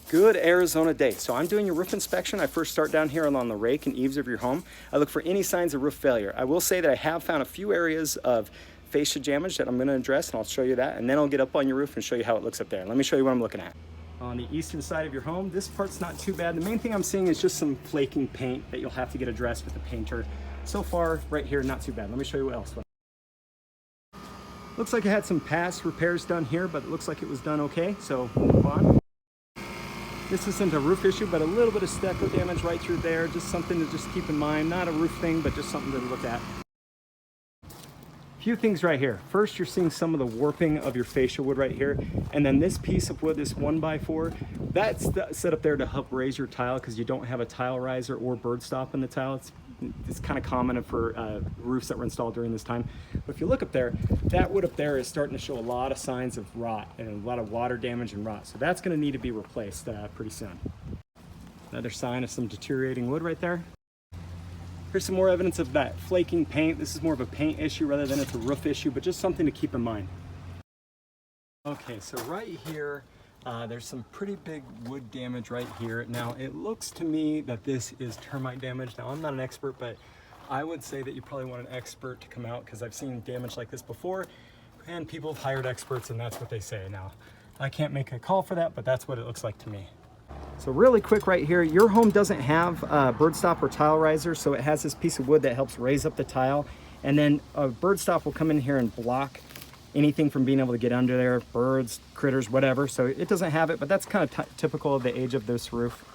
Good Arizona day. So I'm doing your roof inspection. I first start down here along the rake and eaves of your home. I look for any signs of roof failure. I will say that I have found a few areas of fascia damage that I'm going to address, and I'll show you that, and then I'll get up on your roof and show you how it looks up there. Let me show you what I'm looking at. On the eastern side of your home, this part's not too bad. The main thing I'm seeing is just some flaking paint that you'll have to get addressed with the painter. So far, right here, not too bad. Let me show you what else. Looks like I had some past repairs done here, but it looks like it was done okay, so we'll move on. This isn't a roof issue, but a little bit of stucco damage right through there. Just something to just keep in mind. Not a roof thing, but just something to look at. Few things right here. First, you're seeing some of the warping of your fascia wood right here. And then this piece of wood, this 1x4, that's set up there to help raise your tile because you don't have a tile riser or bird stop in the tile. It's kind of common for roofs that were installed during this time. But if you look up there, that wood up there is starting to show a lot of signs of rot and a lot of water damage and rot. So that's going to need to be replaced pretty soon. Another sign of some deteriorating wood right there. Here's some more evidence of that flaking paint. This is more of a paint issue rather than it's a roof issue, but just something to keep in mind. Okay, so right here, there's some pretty big wood damage right here. Now, it looks to me that this is termite damage. Now, I'm not an expert, but I would say that you probably want an expert to come out because I've seen damage like this before, and people have hired experts, and that's what they say. Now, I can't make a call for that, but that's what it looks like to me. So really quick right here, your home doesn't have bird stop or tile riser, so it has this piece of wood that helps raise up the tile, and then a bird stop will come in here and block anything from being able to get under there, birds, critters, whatever. So it doesn't have it, but that's kind of typical of the age of this roof.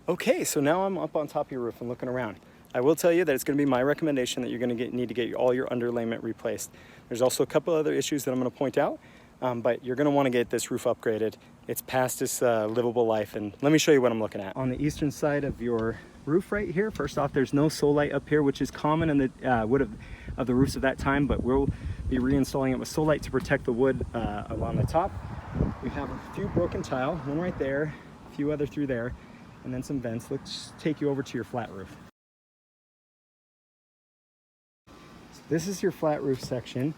Okay, so now I'm up on top of your roof and looking around. I will tell you that it's going to be my recommendation that you're going to need to get all your underlayment replaced. There's also a couple other issues that I'm going to point out, but you're going to want to get this roof upgraded. It's past its livable life, and let me show you what I'm looking at. On the eastern side of your roof right here, first off, there's no solite up here, which is common in the wood of the roofs of that time, but we'll be reinstalling it with solite to protect the wood along the top. We have a few broken tile, one right there, a few other through there, and then some vents. Let's take you over to your flat roof. So this is your flat roof section.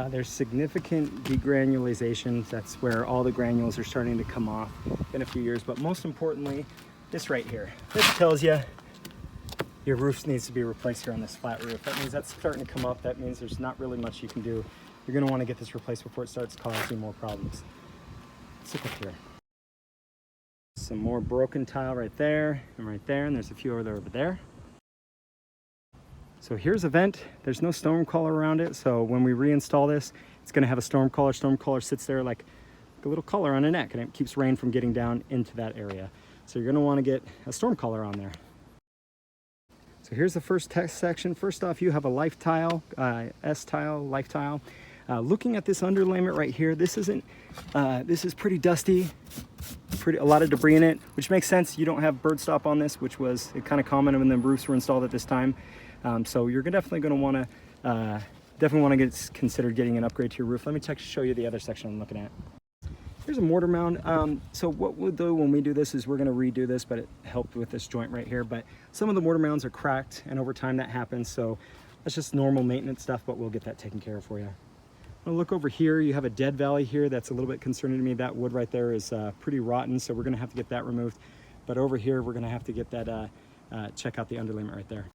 There's significant degranulation. That's where all the granules are starting to come off in a few years, but most importantly, this right here. This tells you your roof needs to be replaced here on this flat roof. That means that's starting to come up. That means there's not really much you can do. You're going to want to get this replaced before it starts causing more problems. Let's look up here. Some more broken tile right there, and there's a few over there. So here's a vent. There's no storm collar around it, so when we reinstall this, it's going to have a storm collar. Storm collar sits there like a little collar on a neck, and it keeps rain from getting down into that area. So you're going to want to get a storm collar on there. So here's the first test section. First off, you have a life tile, S-tile, life tile. Looking at this underlayment right here, this is pretty dusty, a lot of debris in it, which makes sense. You don't have bird stop on this, which was kind of common when the roofs were installed at this time. So you're definitely going to want to consider getting an upgrade to your roof. Let me show you the other section I'm looking at. Here's a mortar mound. So what we'll do when we do this is we're going to redo this, but it helped with this joint right here. But some of the mortar mounds are cracked, and over time that happens. So that's just normal maintenance stuff, but we'll get that taken care of for you. I'll look over here. You have a dead valley here. That's a little bit concerning to me. That wood right there is pretty rotten, so we're going to have to get that removed. But over here, we're going to have to get that, check out the underlayment right there.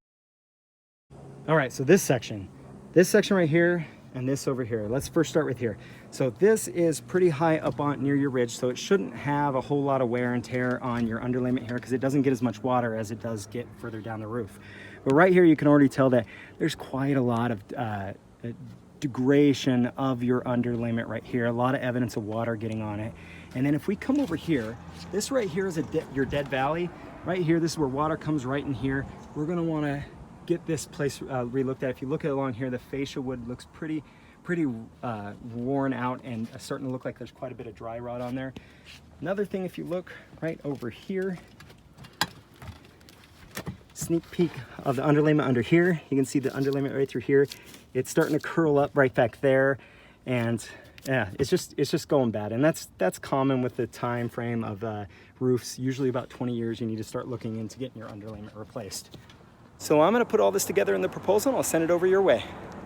All right, so this section right here and this over here. Let's first start with here. So this is pretty high up on near your ridge, so it shouldn't have a whole lot of wear and tear on your underlayment here because it doesn't get as much water as it does get further down the roof. But right here, you can already tell that there's quite a lot of degradation of your underlayment right here. A lot of evidence of water getting on it. And then if we come over here, this right here is your dead valley. Right here, this is where water comes right in here. We're gonna wanna get this place re-looked at. If you look at along here, the fascia wood looks pretty worn out and starting to look like there's quite a bit of dry rot on there. Another thing, if you look right over here, sneak peek of the underlayment under here, you can see the underlayment right through here. It's starting to curl up right back there, and yeah, it's just going bad. And that's common with the time frame of roofs. Usually about 20 years, you need to start looking into getting your underlayment replaced. So I'm going to put all this together in the proposal, and I'll send it over your way.